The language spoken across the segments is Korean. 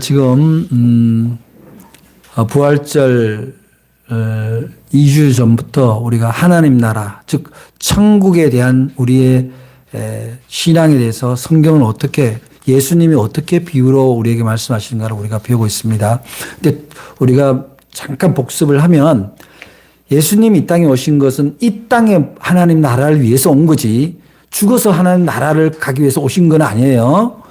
지금 부활절 2주 전부터 우리가 하나님 나라, 즉 천국에 대한 우리의 신앙에 대해서 성경은 어떻게, 예수님이 어떻게 비유로 우리에게 말씀하시는가를 우리가 배우고 있습니다. 근데 우리가 잠깐 복습을 하면 예수님이 이 땅에 오신 것은 이 땅에 하나님 나라를 위해서 온 거지 죽어서 하나님 나라를 가기 위해서 오신 건 아니에요.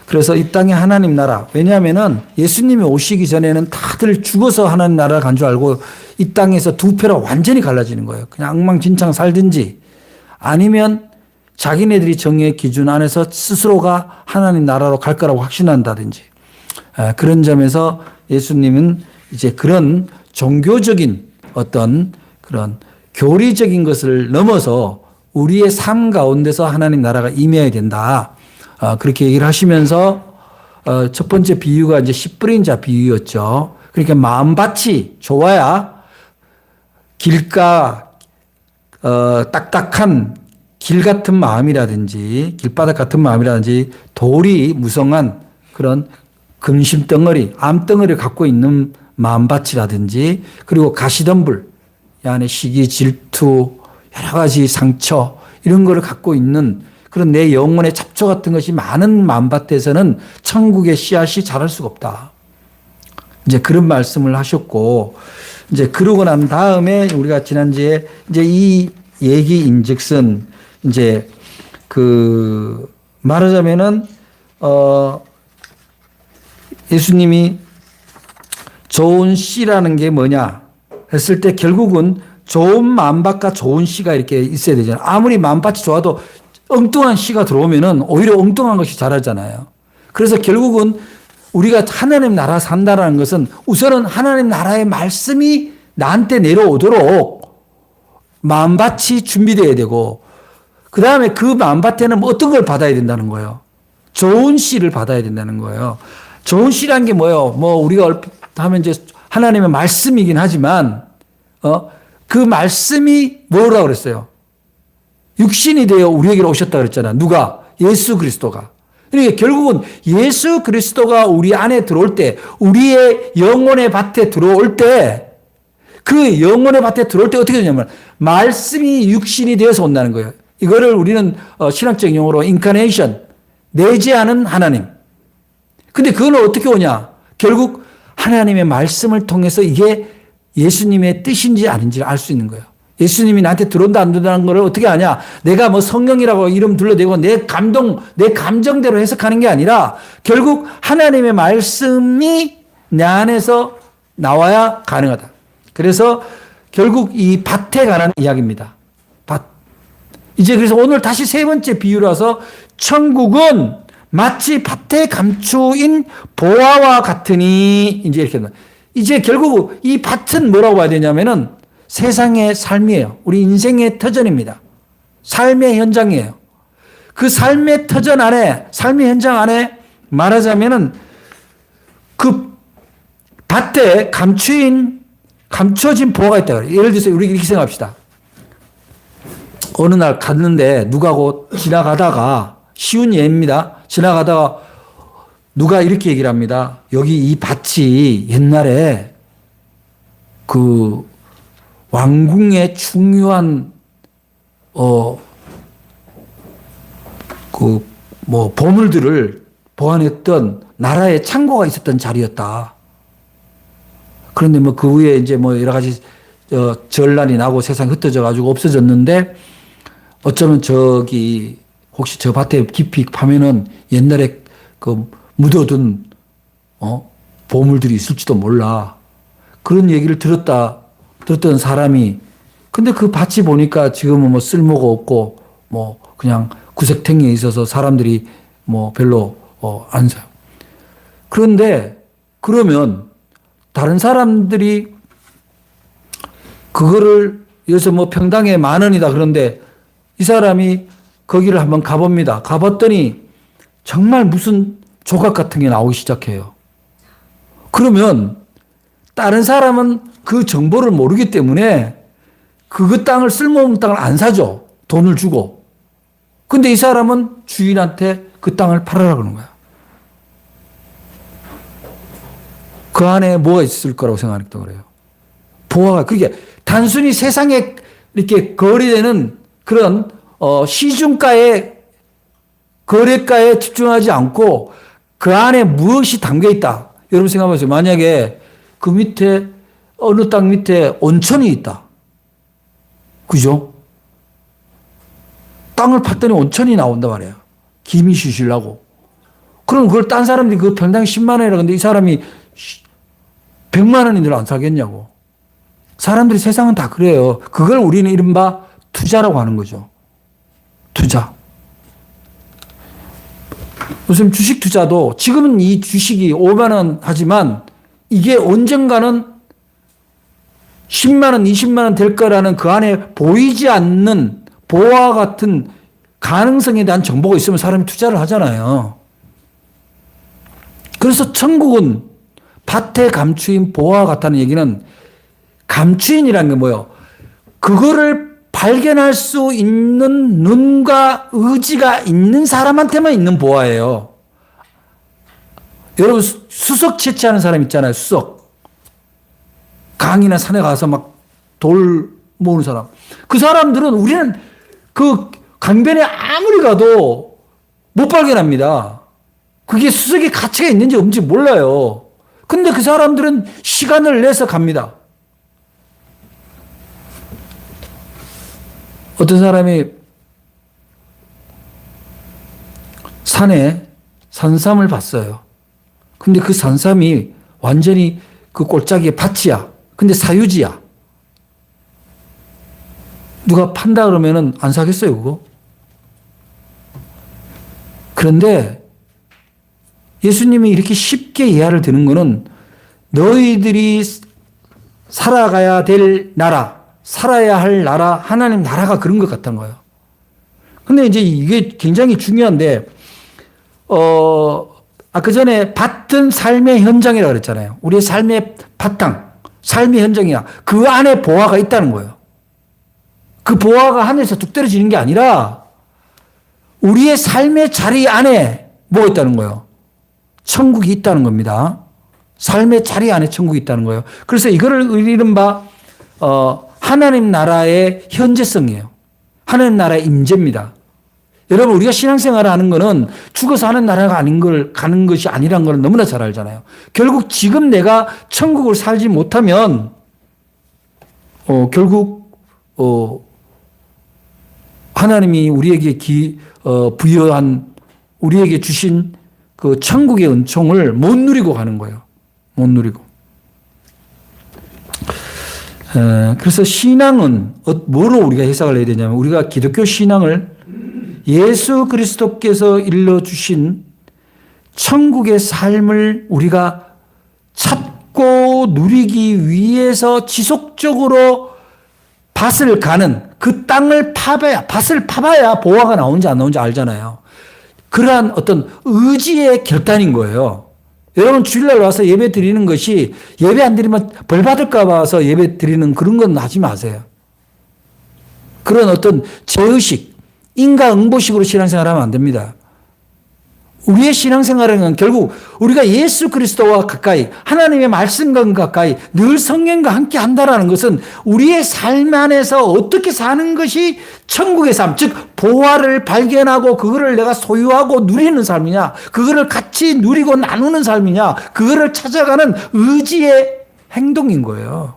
그래서 이 땅에 하나님 나라, 왜냐하면은 예수님이 오시기 전에는 다들 죽어서 하나님 나라를 간 줄 알고 이 땅에서 두 패로 완전히 갈라지는 거예요. 그냥 엉망진창 살든지 아니면 자기네들이 정의 기준 안에서 스스로가 하나님 나라로 갈 거라고 확신한다든지, 그런 점에서 예수님은 이제 그런 종교적인 어떤 그런 교리적인 것을 넘어서 우리의 삶 가운데서 하나님 나라가 임해야 된다. 그렇게 얘기를 하시면서 첫 번째 비유가 이제 씨 뿌린 자 비유였죠. 그러니까 마음밭이 좋아야 길가 딱딱한 길 같은 마음이라든지 길바닥 같은 마음이라든지 돌이 무성한 그런 근심덩어리, 암덩어리를 갖고 있는 마음밭이라든지, 그리고 가시덤불, 이 안에 시기, 질투, 여러 가지 상처 이런 거를 갖고 있는 그런 내 영혼의 잡초 같은 것이 많은 마음밭에서는 천국의 씨앗이 자랄 수가 없다. 이제 그런 말씀을 하셨고, 이제 그러고 난 다음에 우리가 지난주에 이제 이 얘기인즉슨 이제 말하자면은 예수님이 좋은 씨라는 게 뭐냐 했을 때 결국은 좋은 마음밭과 좋은 씨가 이렇게 있어야 되잖아요. 아무리 마음밭이 좋아도 엉뚱한 씨가 들어오면은 오히려 엉뚱한 것이 자라잖아요. 그래서 결국은 우리가 하나님 나라 산다라는 것은 우선은 하나님 나라의 말씀이 나한테 내려오도록 마음밭이 준비되어야 되고, 그 다음에 그 마음밭에는 어떤 걸 받아야 된다는 거예요. 좋은 씨를 받아야 된다는 거예요. 좋은 씨란 게 뭐예요? 우리가 하면 이제 하나님의 말씀이긴 하지만, 그 말씀이 뭐라고 그랬어요? 육신이 되어 우리에게로 오셨다 그랬잖아. 누가? 예수 그리스도가. 그러니까 결국은 예수 그리스도가 우리 안에 들어올 때, 우리의 영혼의 밭에 들어올 때, 그 영혼의 밭에 들어올 때 어떻게 되냐면 말씀이 육신이 되어서 온다는 거예요. 이거를 우리는 신학적 용어로 인카네이션, 내재하는 하나님. 근데 그건 어떻게 오냐? 결국 하나님의 말씀을 통해서 이게 예수님의 뜻인지 아닌지를 알 수 있는 거예요. 예수님이 나한테 들어온다 안 들어온다는 걸 어떻게 아냐? 내가 성령이라고 이름 둘러대고 내 감정대로 해석하는 게 아니라 결국 하나님의 말씀이 내 안에서 나와야 가능하다. 그래서 결국 이 밭에 관한 이야기입니다. 밭. 이제 그래서 오늘 다시 세 번째 비유라서 천국은 마치 밭에 감추인 보화와 같으니, 이제 이렇게. 이제 결국 이 밭은 뭐라고 봐야 되냐면은 세상의 삶이에요. 우리 인생의 터전입니다. 삶의 현장이에요. 그 삶의 터전 안에, 삶의 현장 안에 말하자면은 그 밭에 감춰진 보화가 있다. 예를 들어서 우리 이렇게 생각합시다. 어느 날 갔는데 누가고 지나가다가, 쉬운 예입니다. 지나가다가 누가 이렇게 얘기를 합니다. 여기 이 밭이 옛날에 왕궁의 중요한 보물들을 보관했던 나라의 창고가 있었던 자리였다. 그런데 그 후에 이제 여러 가지 전란이 나고 세상이 흩어져 가지고 없어졌는데, 어쩌면 혹시 저 밭에 깊이 파면은 옛날에 묻어둔 보물들이 있을지도 몰라. 그런 얘기를 들었던 사람이, 근데 그 밭이 보니까 지금은 쓸모가 없고 그냥 구색탱이에 있어서 사람들이 별로 안 사요. 그런데 그러면 다른 사람들이 그거를 여기서 평당에 10,000원이다 그런데 이 사람이 거기를 한번 가봅니다. 가봤더니 정말 무슨 조각 같은 게 나오기 시작해요. 그러면 다른 사람은 그 정보를 모르기 때문에 그 땅을, 쓸모없는 땅을 안 사죠. 돈을 주고. 근데 이 사람은 주인한테 그 땅을 팔아라 그러는 거야. 그 안에 뭐가 있을 거라고 생각했다고 그래요. 보화가, 그게 단순히 세상에 이렇게 거래되는 그런, 시중가의 거래가에 집중하지 않고 그 안에 무엇이 담겨 있다. 여러분 생각해보세요. 만약에 그 밑에, 어느 땅 밑에 온천이 있다. 그죠? 땅을 팠더니 온천이 나온단 말이에요. 김이 쉬시려고. 그럼 그걸 딴 사람들이 그 평당 10만 원이라 근데 이 사람이 100만 원인들 안 사겠냐고. 사람들이 세상은 다 그래요. 그걸 우리는 이른바 투자라고 하는 거죠. 투자. 무슨 주식 투자도 지금은 이 주식이 5만 원 하지만 이게 언젠가는 10만 원, 20만 원 될 거라는 그 안에 보이지 않는 보화 같은 가능성에 대한 정보가 있으면 사람이 투자를 하잖아요. 그래서 천국은 밭에 감추인 보화 같다는 얘기는 감추인이라는 게 뭐예요? 그거를 발견할 수 있는 눈과 의지가 있는 사람한테만 있는 보화예요. 여러분 수석 채취하는 사람 있잖아요. 수석. 강이나 산에 가서 막 돌 모으는 사람. 그 사람들은 우리는 그 강변에 아무리 가도 못 발견합니다. 그게 수석의 가치가 있는지 없는지 몰라요. 근데 그 사람들은 시간을 내서 갑니다. 어떤 사람이 산에 산삼을 봤어요. 근데 그 산삼이 완전히 그 꼴짝이의 밭이야. 근데 사유지야. 누가 판다 그러면은 안 사겠어요, 그거? 그런데 예수님이 이렇게 쉽게 예화를 드는 거는 너희들이 살아가야 될 나라, 살아야 할 나라, 하나님 나라가 그런 것 같은 거예요. 근데 이제 이게 굉장히 중요한데, 그 전에 밭은 삶의 현장이라고 그랬잖아요. 우리의 삶의 바탕, 삶의 현장이야. 그 안에 보화가 있다는 거예요. 그 보화가 하늘에서 뚝 떨어지는 게 아니라 우리의 삶의 자리 안에 뭐가 있다는 거예요? 천국이 있다는 겁니다. 삶의 자리 안에 천국이 있다는 거예요. 그래서 이거를 이른바 하나님 나라의 현재성이에요. 하나님 나라의 임재입니다. 여러분 우리가 신앙생활을 하는 거는 죽어서 하는 나라가 아닌 걸 가는 것이 아니란 걸 너무나 잘 알잖아요. 결국 지금 내가 천국을 살지 못하면 결국 하나님이 우리에게 부여한 우리에게 주신 그 천국의 은총을 못 누리고 가는 거예요. 못 누리고. 그래서 신앙은 뭐로 우리가 해석을 해야 되냐면 우리가 기독교 신앙을 예수 그리스도께서 일러주신 천국의 삶을 우리가 찾고 누리기 위해서 지속적으로 밭을 가는 그 땅을 파봐야, 밭을 파봐야 보화가 나오는지 안 나오는지 알잖아요. 그러한 어떤 의지의 결단인 거예요. 여러분 주일날 와서 예배 드리는 것이 예배 안 드리면 벌 받을까 봐서 예배 드리는 그런 건 하지 마세요. 그런 어떤 제의식, 인과응보식으로 신앙생활을 하면 안 됩니다. 우리의 신앙생활은 결국 우리가 예수 그리스도와 가까이 하나님의 말씀과 가까이 늘 성령과 함께 한다는 것은 우리의 삶 안에서 어떻게 사는 것이 천국의 삶, 즉 보화를 발견하고 그거를 내가 소유하고 누리는 삶이냐, 그거를 같이 누리고 나누는 삶이냐, 그거를 찾아가는 의지의 행동인 거예요.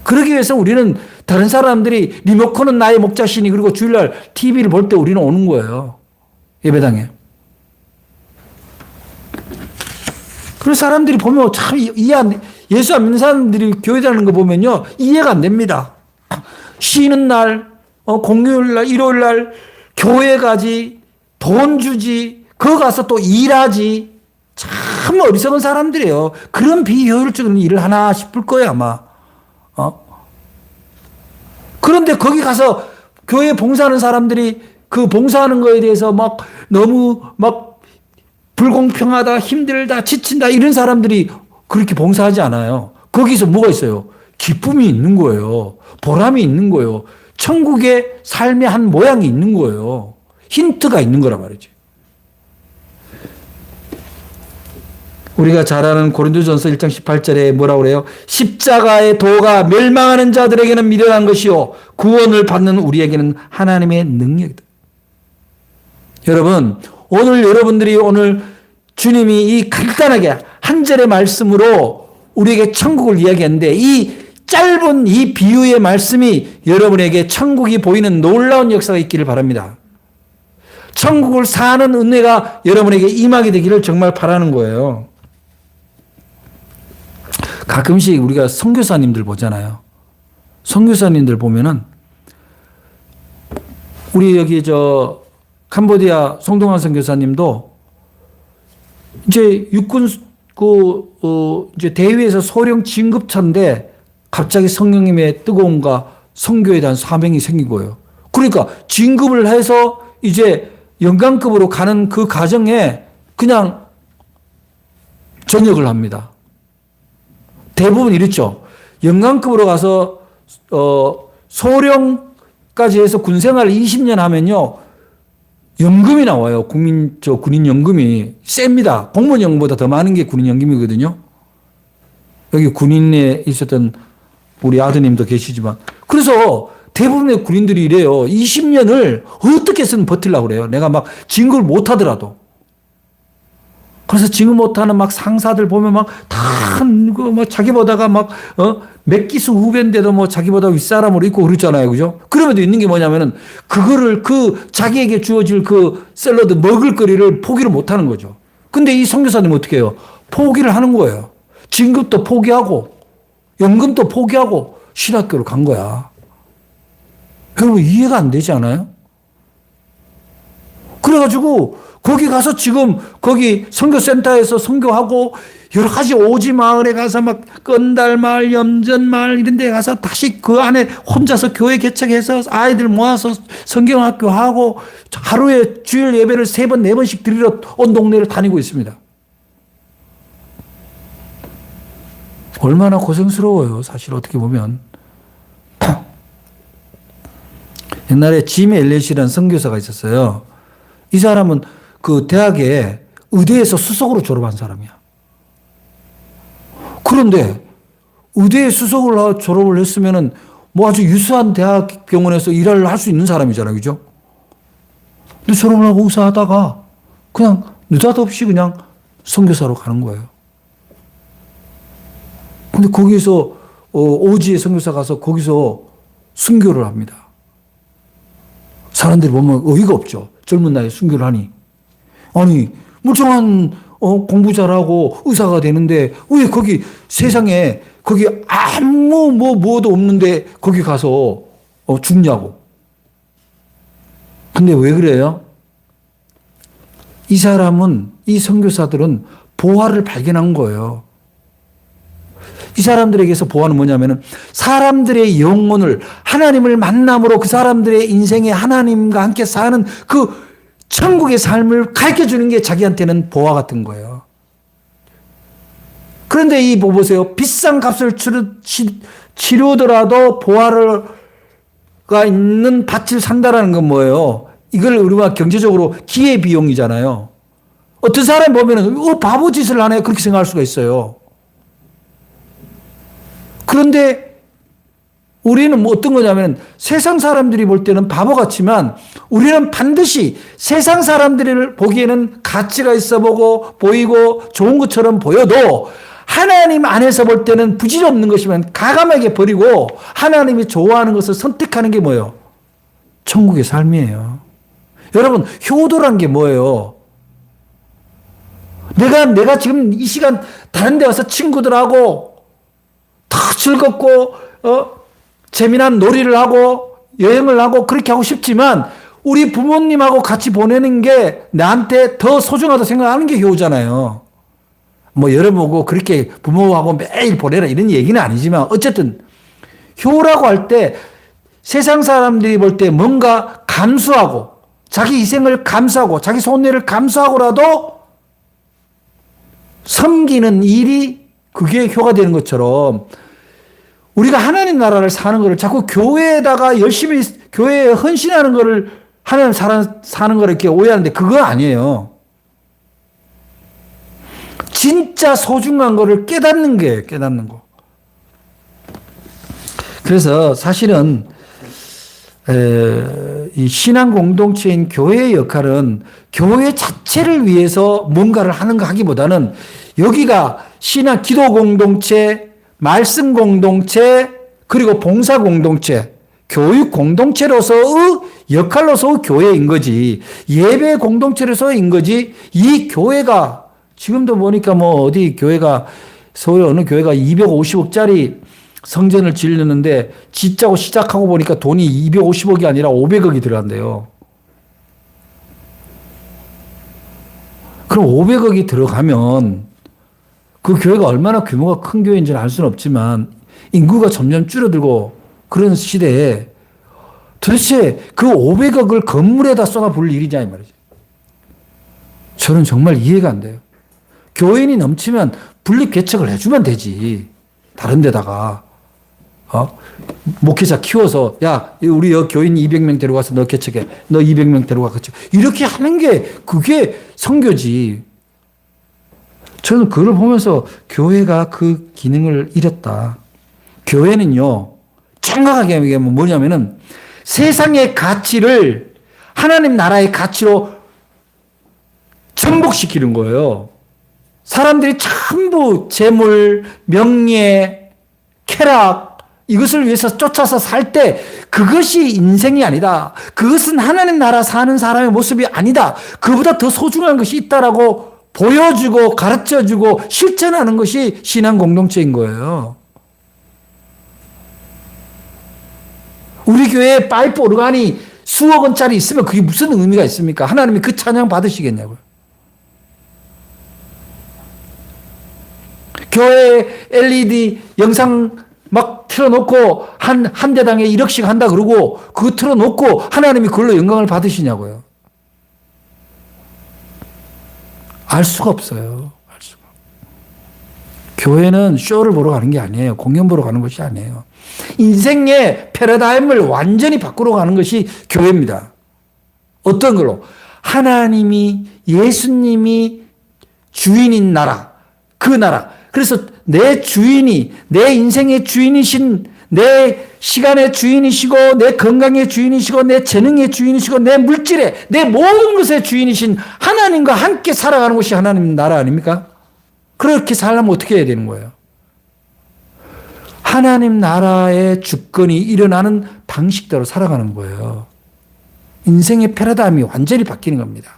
그러기 위해서 우리는 다른 사람들이 리모컨은 나의 목자시니 그리고 주일날 TV를 볼 때 우리는 오는 거예요. 예배당에. 그래서 사람들이 보면 참 예수 안 믿는 사람들이 교회 다니는 거 보면요. 이해가 안 됩니다. 쉬는 날, 공휴일 날, 일요일 날 교회 가지, 돈 주지, 거기 가서 또 일하지. 참 어리석은 사람들이에요. 그런 비효율적인 일을 하나 싶을 거예요, 아마. 그런데 거기 가서 교회 봉사하는 사람들이 그 봉사하는 거에 대해서 막 너무 막 불공평하다, 힘들다, 지친다 이런 사람들이 그렇게 봉사하지 않아요. 거기서 뭐가 있어요? 기쁨이 있는 거예요. 보람이 있는 거예요. 천국의 삶의 한 모양이 있는 거예요. 힌트가 있는 거란 말이죠. 우리가 잘 아는 고린도전서 1장 18절에 뭐라고 그래요? 십자가의 도가 멸망하는 자들에게는 미련한 것이요 구원을 받는 우리에게는 하나님의 능력이다. 여러분, 오늘 여러분들이 오늘 주님이 이 간단하게 한 절의 말씀으로 우리에게 천국을 이야기했는데 이 짧은 이 비유의 말씀이 여러분에게 천국이 보이는 놀라운 역사가 있기를 바랍니다. 천국을 사는 은혜가 여러분에게 임하게 되기를 정말 바라는 거예요. 가끔씩 우리가 선교사님들 보잖아요. 선교사님들 보면은 우리 여기 캄보디아 송동환 선교사님도 이제 육군 이제 대위에서 소령 진급차인데 갑자기 성령님의 뜨거움과 선교에 대한 사명이 생긴 거예요. 그러니까 진급을 해서 이제 영관급으로 가는 그 과정에 그냥 전역을 합니다. 대부분 이랬죠. 영관급으로 가서 소령까지 해서 군생활을 20년 하면요. 연금이 나와요. 군인 연금이 셉니다. 공무원 연금보다 더 많은 게 군인 연금이거든요. 여기 군인에 있었던 우리 아드님도 계시지만 그래서 대부분의 군인들이 이래요. 20년을 어떻게 해서는 버틸라고 그래요. 내가 막 진급을 못 하더라도. 그래서 진급 못하는 막 상사들 보면 막 다 자기보다가 몇 기수 후배인데도 뭐 자기보다 윗사람으로 있고 그러잖아요. 그죠? 그럼에도 있는 게 뭐냐면은 그거를 자기에게 주어질 그 샐러드 먹을 거리를 포기를 못 하는 거죠. 근데 이 선교사님은 어떻게 해요? 포기를 하는 거예요. 진급도 포기하고 연금도 포기하고 신학교를 간 거야. 여러분 이해가 안 되지 않아요? 그래가지고 거기 가서 지금 거기 선교센터에서 선교하고 여러 가지 오지 마을에 가서 막 건달마을, 염전마을 이런 데 가서 다시 그 안에 혼자서 교회 개척해서 아이들 모아서 성경학교 하고 하루에 주일 예배를 3번, 4번씩 드리러 온 동네를 다니고 있습니다. 얼마나 고생스러워요. 사실 어떻게 보면. 옛날에 짐 엘렛이라는 선교사가 있었어요. 이 사람은 그 대학에 의대에서 수석으로 졸업한 사람이야. 그런데 의대에 수석을 졸업을 했으면은 뭐 아주 유수한 대학 병원에서 일을 할 수 있는 사람이잖아요. 그죠? 근데 졸업을 하고 의사하다가 그냥 느닷없이 그냥 선교사로 가는 거예요. 근데 거기서 오지에 선교사 가서 거기서 순교를 합니다. 사람들이 보면 어이가 없죠. 젊은 나이에 순교를 하니. 아니 멀쩡한 공부 잘하고 의사가 되는데 왜 거기 세상에 거기 아무 뭐도 없는데 거기 가서 죽냐고. 근데 왜 그래요? 이 사람은 이 선교사들은 보화를 발견한 거예요. 이 사람들에게서 보화는 뭐냐면은 사람들의 영혼을 하나님을 만남으로 그 사람들의 인생에 하나님과 함께 사는 그 천국의 삶을 가르쳐 주는 게 자기한테는 보화 같은 거예요. 그런데 이 보세요. 비싼 값을 치르더라도 보화가 있는 밭을 산다라는 건 뭐예요? 이걸 우리가 경제적으로 기회비용이잖아요. 어떤 사람이 보면은 바보 짓을 하네 그렇게 생각할 수가 있어요. 그런데 우리는 뭐 어떤 거냐면 세상 사람들이 볼 때는 바보 같지만 우리는 반드시 세상 사람들을 보기에는 가치가 있어 보이고 좋은 것처럼 보여도 하나님 안에서 볼 때는 부질없는 것이면 가감하게 버리고 하나님이 좋아하는 것을 선택하는 게 뭐예요? 천국의 삶이에요. 여러분 효도란 게 뭐예요? 내가 지금 이 시간 다른 데 와서 친구들하고 더 즐겁고 재미난 놀이를 하고 여행을 하고 그렇게 하고 싶지만 우리 부모님하고 같이 보내는 게 나한테 더 소중하다고 생각하는 게 효잖아요. 뭐 여러분하고 그렇게 부모하고 매일 보내라 이런 얘기는 아니지만 어쨌든 효라고 할 때 세상 사람들이 볼 때 뭔가 감수하고 자기 희생을 감수하고 자기 손해를 감수하고라도 섬기는 일이 그게 효가 되는 것처럼 우리가 하나님 나라를 사는 것을 자꾸 교회에다가 열심히 교회에 헌신하는 것을 하나님 사는 거를 이렇게 오해하는데 그거 아니에요. 진짜 소중한 거를 깨닫는 게 깨닫는 거. 그래서 사실은 이 신앙 공동체인 교회의 역할은 교회 자체를 위해서 뭔가를 하는가 하기보다는 여기가 신앙 기도 공동체, 말씀 공동체, 그리고 봉사 공동체, 교육 공동체로서의 역할로서의 교회인 거지, 예배 공동체로서인 거지, 이 교회가 지금도 보니까 뭐 어디 교회가 서울에 어느 교회가 250억짜리 성전을 지르는데 짓자고 시작하고 보니까 돈이 250억이 아니라 500억이 들어간대요. 그럼 500억이 들어가면 그 교회가 얼마나 규모가 큰 교회인지는 알 수는 없지만 인구가 점점 줄어들고 그런 시대에 도대체 그 500억을 건물에다 쏟아부을 일이냐 이 말이죠. 저는 정말 이해가 안 돼요. 교인이 넘치면 분립 개척을 해주면 되지. 다른 데다가. 목회자 키워서 야 우리 교인 200명 데려가서 너 개척해. 너 200명 데려가 개척. 이렇게 하는 게 그게 선교지. 저는 그걸 보면서 교회가 그 기능을 잃었다. 교회는요. 정확하게 얘기하면 뭐냐면은 세상의 가치를 하나님 나라의 가치로 전복시키는 거예요. 사람들이 전부 재물, 명예, 쾌락 이것을 위해서 쫓아서 살 때 그것이 인생이 아니다. 그것은 하나님 나라 사는 사람의 모습이 아니다. 그보다 더 소중한 것이 있다라고 보여주고 가르쳐주고 실천하는 것이 신앙 공동체인 거예요. 우리 교회에 파이프 오르간이 수억 원짜리 있으면 그게 무슨 의미가 있습니까? 하나님이 그 찬양 받으시겠냐고요. 교회 LED 영상 막 틀어놓고 한 대당에 1억씩 한다 그러고 그거 틀어놓고 하나님이 그걸로 영광을 받으시냐고요. 알 수가 없어요. 알 수가. 교회는 쇼를 보러 가는 게 아니에요. 공연 보러 가는 것이 아니에요. 인생의 패러다임을 완전히 바꾸러 가는 것이 교회입니다. 어떤 걸로? 하나님이 예수님이 주인인 나라, 그 나라. 그래서 내 주인이, 내 인생의 주인이신, 내 시간의 주인이시고, 내 건강의 주인이시고, 내 재능의 주인이시고, 내 물질의, 내 모든 것의 주인이신 하나님과 함께 살아가는 것이 하나님 나라 아닙니까? 그렇게 살려면 어떻게 해야 되는 거예요? 하나님 나라의 주권이 일어나는 방식대로 살아가는 거예요. 인생의 패러다임이 완전히 바뀌는 겁니다.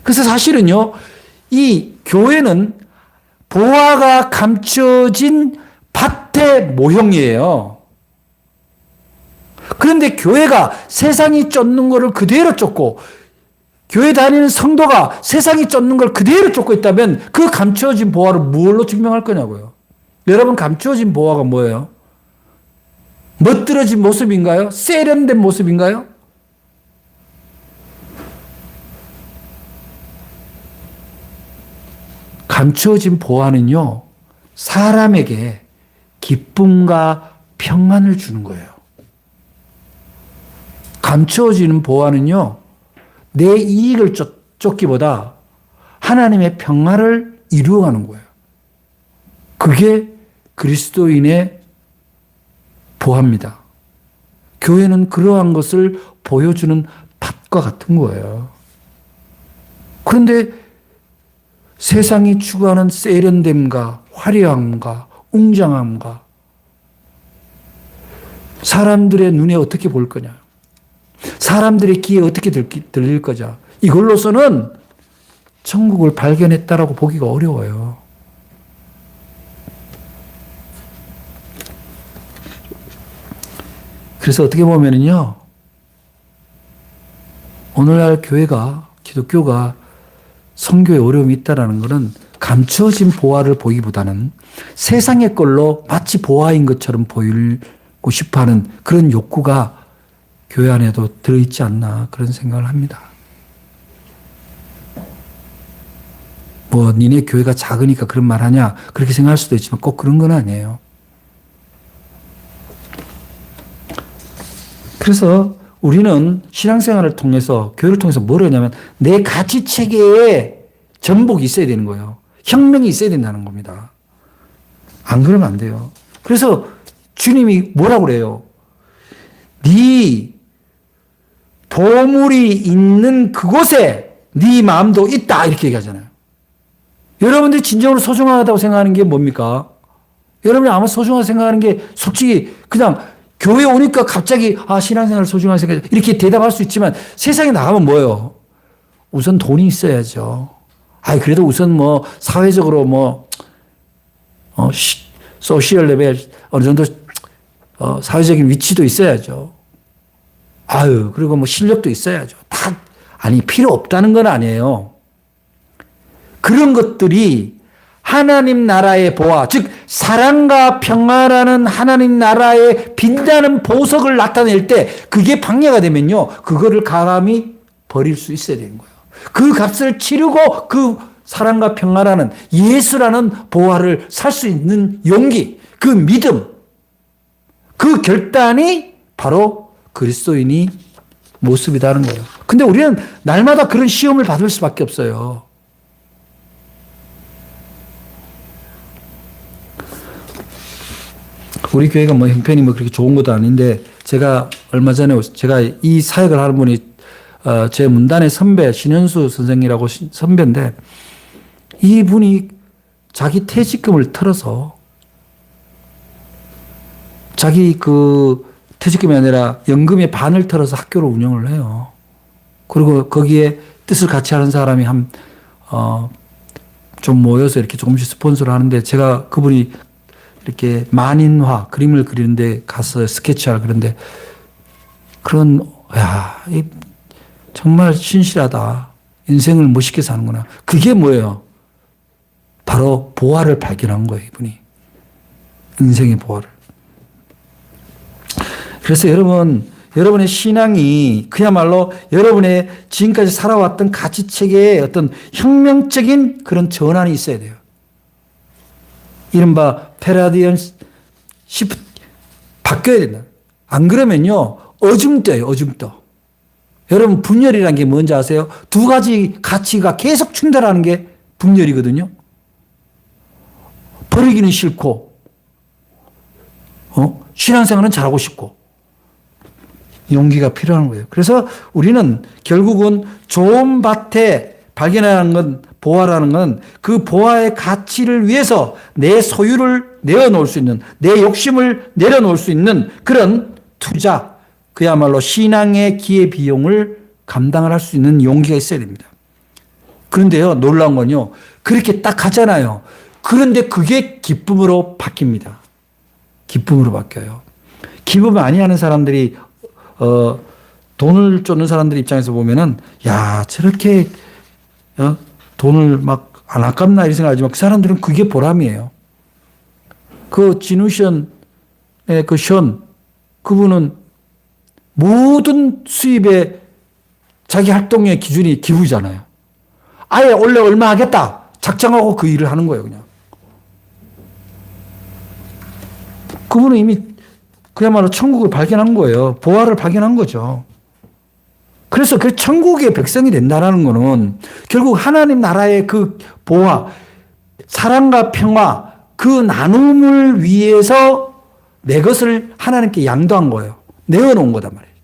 그래서 사실은요, 이 교회는 보화가 감춰진 밭의 모형이에요. 그런데 교회가 세상이 쫓는 거를 그대로 쫓고 교회 다니는 성도가 세상이 쫓는 걸 그대로 쫓고 있다면 그 감춰진 보화를 무엇로 증명할 거냐고요. 여러분 감춰진 보화가 뭐예요? 멋들어진 모습인가요? 세련된 모습인가요? 감추어진 보화는요, 사람에게 기쁨과 평안을 주는 거예요. 감추어지는 보화는요, 내 이익을 쫓기보다 하나님의 평안을 이루어가는 거예요. 그게 그리스도인의 보화입니다. 교회는 그러한 것을 보여주는 밭과 같은 거예요. 그런데 세상이 추구하는 세련됨과 화려함과 웅장함과 사람들의 눈에 어떻게 볼 거냐, 사람들의 귀에 어떻게 들릴 거냐, 이걸로서는 천국을 발견했다라고 보기가 어려워요. 그래서 어떻게 보면은요, 오늘날 교회가, 기독교가 선교에 어려움이 있다는 것은 감추어진 보화를 보기보다는 세상의 걸로 마치 보화인 것처럼 보이고 싶어하는 그런 욕구가 교회 안에도 들어있지 않나 그런 생각을 합니다. 뭐 니네 교회가 작으니까 그런 말 하냐 그렇게 생각할 수도 있지만 꼭 그런 건 아니에요. 그래서 우리는 신앙생활을 통해서 교회를 통해서 뭘 하냐면 내 가치 체계에 전복이 있어야 되는 거예요. 혁명이 있어야 된다는 겁니다. 안 그러면 안 돼요. 그래서 주님이 뭐라고 그래요? 네 보물이 있는 그곳에 네 마음도 있다 이렇게 얘기하잖아요. 여러분들이 진정으로 소중하다고 생각하는 게 뭡니까? 여러분이 아마 소중하다고 생각하는 게 솔직히 그냥 교회 오니까 갑자기 신앙생활 소중하게 생각 이렇게 대답할 수 있지만 세상에 나가면 뭐예요? 우선 돈이 있어야죠. 그래도 우선 뭐 사회적으로 소셜 레벨 어느 정도 사회적인 위치도 있어야죠. 그리고 뭐 실력도 있어야죠. 필요 없다는 건 아니에요. 그런 것들이 하나님 나라의 보화, 즉 사랑과 평화라는 하나님 나라의 빛나는 보석을 나타낼 때 그게 방해가 되면요. 그거를 감히 버릴 수 있어야 되는 거예요. 그 값을 치르고 그 사랑과 평화라는 예수라는 보화를 살 수 있는 용기, 그 믿음, 그 결단이 바로 그리스도인이 모습이라는 거예요. 근데 우리는 날마다 그런 시험을 받을 수밖에 없어요. 우리 교회가 형편이 그렇게 좋은 것도 아닌데 제가 얼마 전에 제가 이 사역을 하는 분이 제 문단의 선배 신현수 선생이라고 선배인데 이분이 자기 퇴직금을 털어서 자기 그 퇴직금이 아니라 연금의 반을 털어서 학교를 운영을 해요. 그리고 거기에 뜻을 같이 하는 사람이 좀 모여서 이렇게 조금씩 스폰서를 하는데 제가 그분이 이렇게 만인화 그림을 그리는데 가서 스케치하라 그런데 정말 신실하다. 인생을 멋있게 사는구나. 그게 뭐예요? 바로 보화를 발견한 거예요, 이분이. 인생의 보화를. 그래서 여러분의 신앙이 그야말로 여러분의 지금까지 살아왔던 가치체계의 어떤 혁명적인 그런 전환이 있어야 돼요. 이른바 패러디언 시프트 바뀌어야 된다. 안 그러면요 어중떠요. 어중떠. 여러분 분열이라는 게 뭔지 아세요? 두 가지 가치가 계속 충돌하는 게 분열이거든요. 버리기는 싫고 신앙생활은 잘하고 싶고 용기가 필요한 거예요. 그래서 우리는 결국은 좋은 밭에 발견하는 건 보화라는 건 그 보화의 가치를 위해서 내 소유를 내어놓을 수 있는 내 욕심을 내려놓을 수 있는 그런 투자 그야말로 신앙의 기회비용을 감당을 할 수 있는 용기가 있어야 됩니다. 그런데요 놀라운 건요 그렇게 딱 하잖아요. 그런데 그게 기쁨으로 바뀝니다. 기쁨으로 바뀌어요. 기쁨 많이 하는 사람들이 돈을 쫓는 사람들 입장에서 보면은 저렇게 돈을 막 안 아깝나 이런 생각하지만 그 사람들은 그게 보람이에요. 그 진우션의 그 션 그분은 모든 수입의 자기 활동의 기준이 기부잖아요. 아예 원래 얼마 하겠다 작정하고 그 일을 하는 거예요. 그냥. 그분은 이미 그야말로 천국을 발견한 거예요. 보화를 발견한 거죠. 그래서 그 천국의 백성이 된다는 것은 결국 하나님 나라의 그 보화, 사랑과 평화, 그 나눔을 위해서 내 것을 하나님께 양도한 거예요. 내어놓은 거단 말이에요.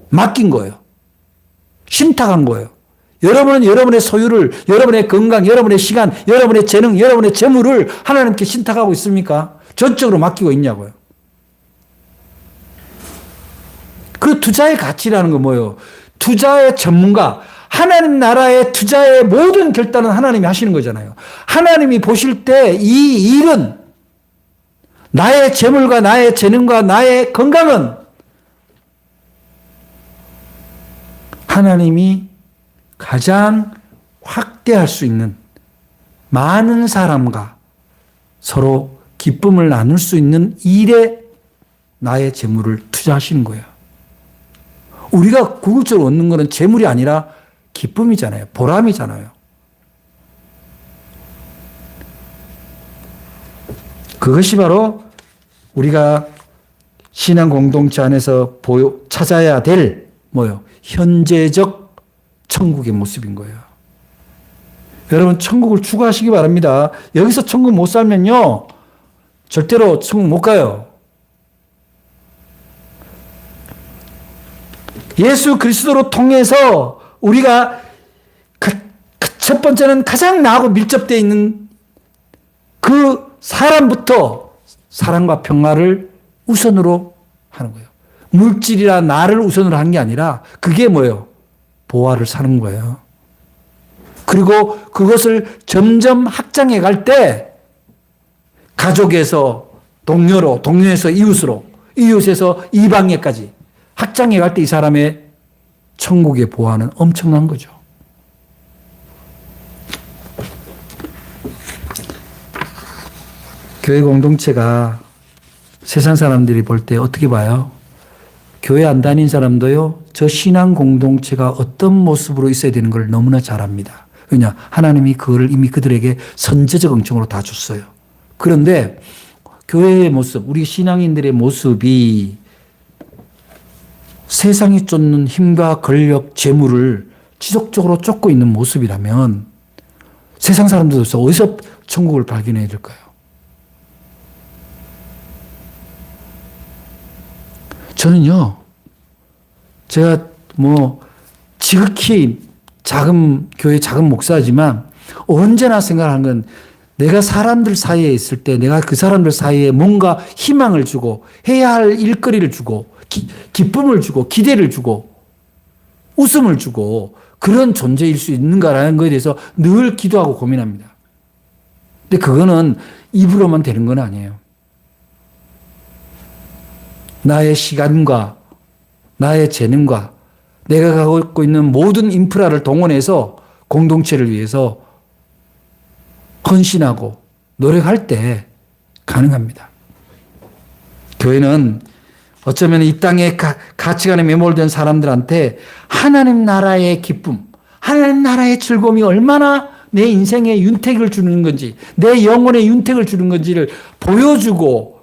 맡긴 거예요. 신탁한 거예요. 여러분은 여러분의 소유를, 여러분의 건강, 여러분의 시간, 여러분의 재능, 여러분의 재물을 하나님께 신탁하고 있습니까? 전적으로 맡기고 있냐고요. 그 투자의 가치라는 건 뭐예요? 투자의 전문가, 하나님 나라의 투자의 모든 결단은 하나님이 하시는 거잖아요. 하나님이 보실 때 이 일은 나의 재물과 나의 재능과 나의 건강은 하나님이 가장 확대할 수 있는 많은 사람과 서로 기쁨을 나눌 수 있는 일에 나의 재물을 투자하시는 거예요. 우리가 궁극적으로 얻는 것은 재물이 아니라 기쁨이잖아요. 보람이잖아요. 그것이 바로 우리가 신앙 공동체 안에서 찾아야 될 현재적 천국의 모습인 거예요. 여러분 천국을 추구하시기 바랍니다. 여기서 천국 못 살면요. 절대로 천국 못 가요. 예수 그리스도로 통해서 우리가 첫 번째는 가장 나하고 밀접되어 있는 그 사람부터 사랑과 평화를 우선으로 하는 거예요. 물질이나 나를 우선으로 하는 게 아니라 그게 뭐예요? 보화를 사는 거예요. 그리고 그것을 점점 확장해 갈 때 가족에서 동료로, 동료에서 이웃으로, 이웃에서 이방에까지 확장해 갈 때 이 사람의 천국의 보화는 엄청난 거죠. 교회 공동체가 세상 사람들이 볼 때 어떻게 봐요? 교회 안 다닌 사람도요, 저 신앙 공동체가 어떤 모습으로 있어야 되는 걸 너무나 잘 압니다. 왜냐? 하나님이 그거를 이미 그들에게 선제적 응징으로 다 줬어요. 그런데 교회의 모습, 우리 신앙인들의 모습이 세상이 쫓는 힘과 권력, 재물을 지속적으로 쫓고 있는 모습이라면 세상 사람들로서 어디서 천국을 발견해야 될까요? 저는요, 제가 지극히 작은 교회 작은 목사지만 언제나 생각하는 건 내가 사람들 사이에 있을 때 내가 그 사람들 사이에 뭔가 희망을 주고 해야 할 일거리를 주고 기쁨을 주고 기대를 주고 웃음을 주고 그런 존재일 수 있는가라는 것에 대해서 늘 기도하고 고민합니다. 근데 그거는 입으로만 되는 건 아니에요. 나의 시간과 나의 재능과 내가 갖고 있는 모든 인프라를 동원해서 공동체를 위해서 헌신하고 노력할 때 가능합니다. 교회는 어쩌면 이 땅의 가치관에 매몰된 사람들한테 하나님 나라의 기쁨, 하나님 나라의 즐거움이 얼마나 내 인생에 윤택을 주는 건지, 내 영혼에 윤택을 주는 건지를 보여주고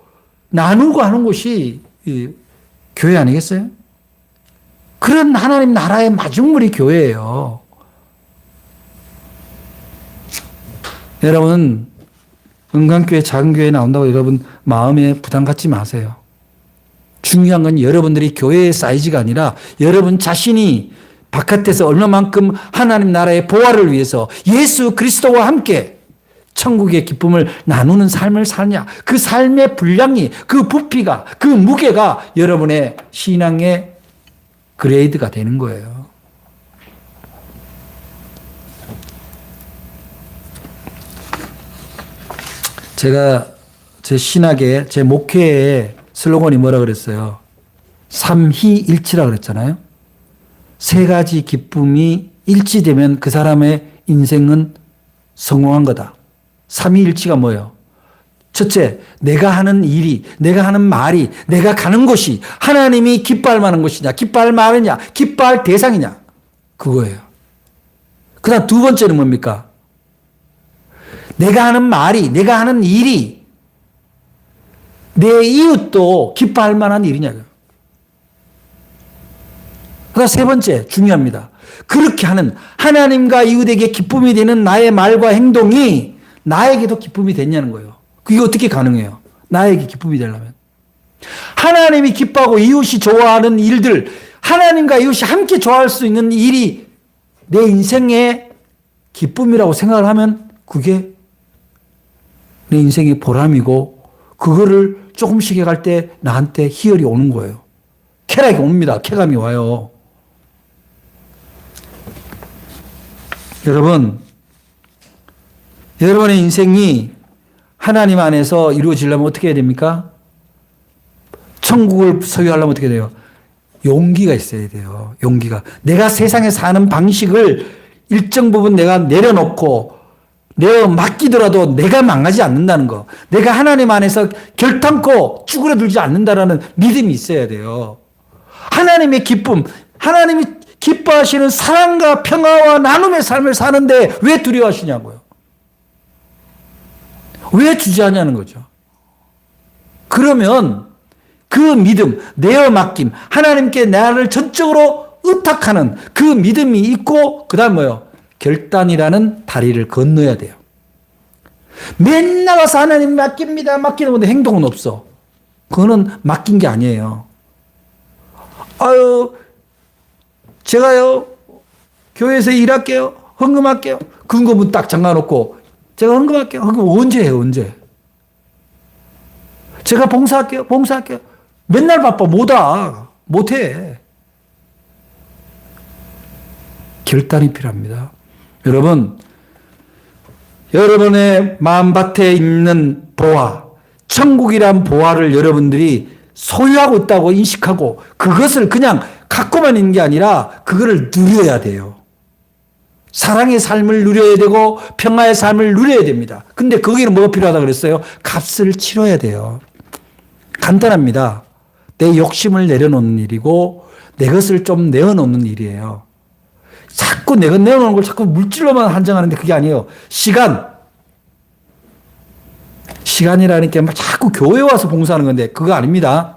나누고 하는 곳이 교회 아니겠어요? 그런 하나님 나라의 마중물이 교회예요. 여러분, 은강교회 작은 교회에 나온다고 여러분 마음에 부담 갖지 마세요. 중요한 건 여러분들이 교회의 사이즈가 아니라 여러분 자신이 바깥에서 얼마만큼 하나님 나라의 보화를 위해서 예수 그리스도와 함께 천국의 기쁨을 나누는 삶을 사냐. 그 삶의 분량이, 그 부피가, 그 무게가 여러분의 신앙의 그레이드가 되는 거예요. 제가 제 신학의, 제 목회의 슬로건이 뭐라 그랬어요? 삼희일치라 그랬잖아요. 세 가지 기쁨이 일치되면 그 사람의 인생은 성공한 거다. 삼위일치가 뭐예요? 첫째, 내가 하는 일이, 내가 하는 말이, 내가 가는 곳이 하나님이 기뻐할 만한 곳이냐, 기뻐할 마음이냐, 기뻐할 대상이냐. 그거예요. 그 다음 두 번째는 뭡니까? 내가 하는 말이, 내가 하는 일이 내 이웃도 기뻐할 만한 일이냐고요. 그 다음 세 번째, 중요합니다. 그렇게 하는 하나님과 이웃에게 기쁨이 되는 나의 말과 행동이 나에게도 기쁨이 됐냐는 거예요. 그게 어떻게 가능해요? 나에게 기쁨이 되려면. 하나님이 기뻐하고 이웃이 좋아하는 일들, 하나님과 이웃이 함께 좋아할 수 있는 일이 내 인생의 기쁨이라고 생각을 하면 그게 내 인생의 보람이고 그거를 조금씩 해갈 때 나한테 희열이 오는 거예요. 쾌락이 옵니다. 쾌감이 와요. 여러분의 인생이 하나님 안에서 이루어지려면 어떻게 해야 됩니까? 천국을 소유하려면 어떻게 돼요? 용기가 있어야 돼요. 용기가. 내가 세상에 사는 방식을 일정 부분 내가 내려놓고 내가 맡기더라도 내가 망하지 않는다는 거. 내가 하나님 안에서 결탄코 쭈그러들지 않는다라는 믿음이 있어야 돼요. 하나님의 기쁨, 하나님이 기뻐하시는 사랑과 평화와 나눔의 삶을 사는데 왜 두려워하시냐고요. 왜 주저하냐는 거죠. 그러면 그 믿음, 내어 맡김, 하나님께 나를 전적으로 의탁하는 그 믿음이 있고 그 다음 뭐예요? 결단이라는 다리를 건너야 돼요. 맨날 와서 하나님 맡깁니다. 맡기는 건데 행동은 없어. 그거는 맡긴 게 아니에요. 아유, 제가요, 교회에서 일할게요. 헌금할게요. 금고문 딱 잠가놓고, 제가 헌금할게요. 헌금 언제 해요, 언제? 제가 봉사할게요. 봉사할게요. 맨날 바빠. 못해. 결단이 필요합니다. 여러분, 여러분의 마음밭에 있는 보화, 천국이란 보화를 여러분들이 소유하고 있다고 인식하고 그것을 그냥 갖고만 있는 게 아니라 그거를 누려야 돼요. 사랑의 삶을 누려야 되고 평화의 삶을 누려야 됩니다. 근데 거기는 뭐가 필요하다 그랬어요? 값을 치러야 돼요. 간단합니다. 내 욕심을 내려놓는 일이고 내 것을 좀 내어놓는 일이에요. 자꾸 내가 내어놓는 걸 자꾸 물질로만 한정하는데 그게 아니에요. 시간이라는 게 자꾸 교회에 와서 봉사하는 건데 그거 아닙니다.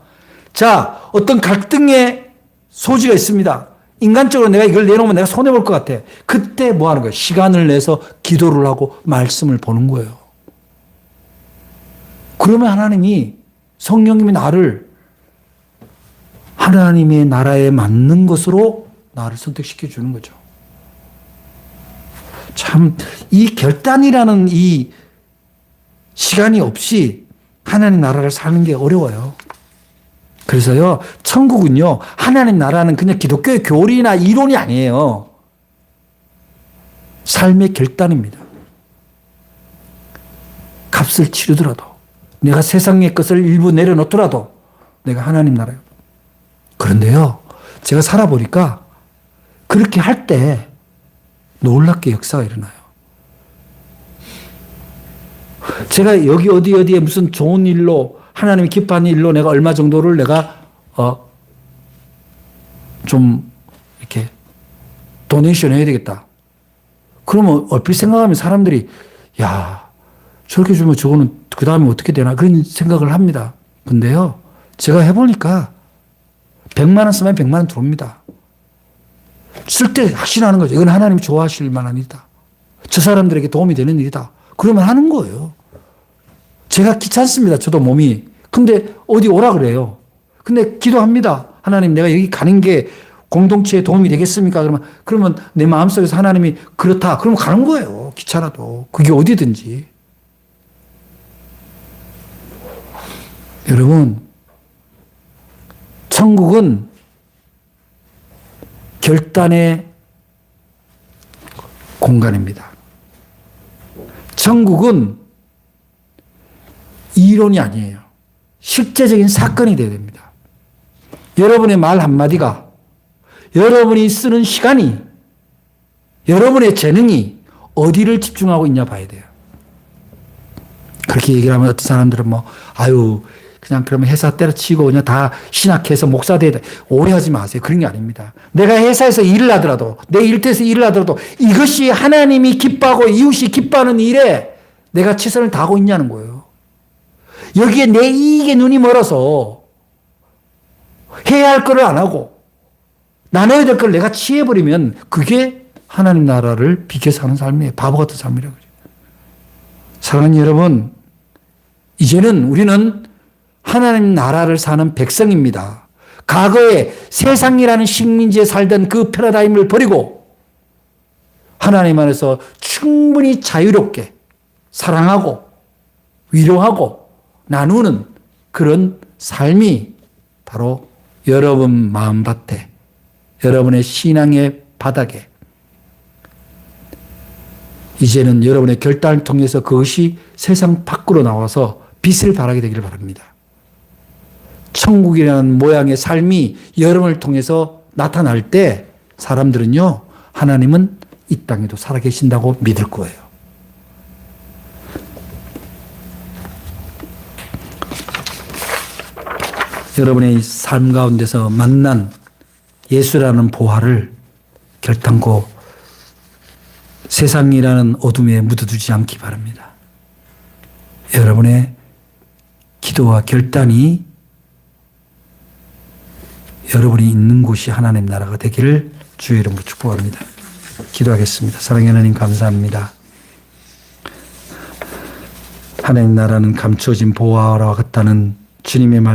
자, 어떤 갈등의 소지가 있습니다. 인간적으로 내가 이걸 내놓으면 내가 손해볼 것 같아. 그때 뭐 하는 거예요? 시간을 내서 기도를 하고 말씀을 보는 거예요. 그러면 하나님이, 성령님이 나를 하나님의 나라에 맞는 것으로 나를 선택시켜 주는 거죠. 참, 이 결단이라는 이 시간이 없이 하나님 나라를 사는 게 어려워요. 그래서요, 천국은요, 하나님 나라는 그냥 기독교의 교리나 이론이 아니에요. 삶의 결단입니다. 값을 치르더라도, 내가 세상의 것을 일부 내려놓더라도, 내가 하나님 나라요. 그런데요, 제가 살아보니까 그렇게 할 때 놀랍게 역사가 일어나요. 제가 여기 어디에 무슨 좋은 일로, 하나님이 기뻐하는 일로 내가 얼마 정도를 내가 좀 이렇게 도네이션 해야 되겠다. 그러면 얼핏 생각하면 사람들이 야, 저렇게 주면 저거는 그 다음에 어떻게 되나 그런 생각을 합니다. 근데요, 제가 해보니까 100만 원 쓰면 100만 원 들어옵니다. 쓸 때 확신하는 거죠. 이건 하나님이 좋아하실 만한 일이다. 저 사람들에게 도움이 되는 일이다. 그러면 하는 거예요. 제가 귀찮습니다. 저도 몸이. 근데 어디 오라 그래요. 근데 기도합니다. 하나님, 내가 여기 가는 게 공동체에 도움이 되겠습니까? 그러면 내 마음속에서 하나님이 그렇다. 그러면 가는 거예요. 귀찮아도. 그게 어디든지. 여러분, 천국은 결단의 공간입니다. 천국은 이론이 아니에요. 실제적인 사건이 되어야 됩니다. 여러분의 말 한마디가, 여러분이 쓰는 시간이, 여러분의 재능이 어디를 집중하고 있냐 봐야 돼요. 그렇게 얘기를 하면 어떤 사람들은 그냥 그러면 회사 때려치고 그냥 다 신학해서 목사 돼야 돼. 오해하지 마세요. 그런 게 아닙니다. 내가 회사에서 일을 하더라도, 내 일터에서 일을 하더라도 이것이 하나님이 기뻐하고 이웃이 기뻐하는 일에 내가 최선을 다하고 있냐는 거예요. 여기에 내 이익에 눈이 멀어서 해야 할 거를 안 하고 나눠야 될 걸 내가 취해버리면 그게 하나님 나라를 비켜서 사는 삶이에요. 바보 같은 삶이라고. 사랑하는 여러분, 이제는 우리는 하나님 나라를 사는 백성입니다. 과거에 세상이라는 식민지에 살던 그 패러다임을 버리고 하나님 안에서 충분히 자유롭게 사랑하고 위로하고 나누는 그런 삶이 바로 여러분 마음밭에, 여러분의 신앙의 바닥에 이제는 여러분의 결단을 통해서 그것이 세상 밖으로 나와서 빛을 발하게 되기를 바랍니다. 천국이라는 모양의 삶이 여러분을 통해서 나타날 때 사람들은요, 하나님은 이 땅에도 살아계신다고 믿을 거예요. 여러분의 삶 가운데서 만난 예수라는 보화를 결단코 세상이라는 어둠에 묻어두지 않기 바랍니다. 여러분의 기도와 결단이 여러분이 있는 곳이 하나님 나라가 되기를 주의 이름으로 축복합니다. 기도하겠습니다. 사랑의 하나님 감사합니다. 하나님 나라는 감추어진 보화와 같다는 주님의 말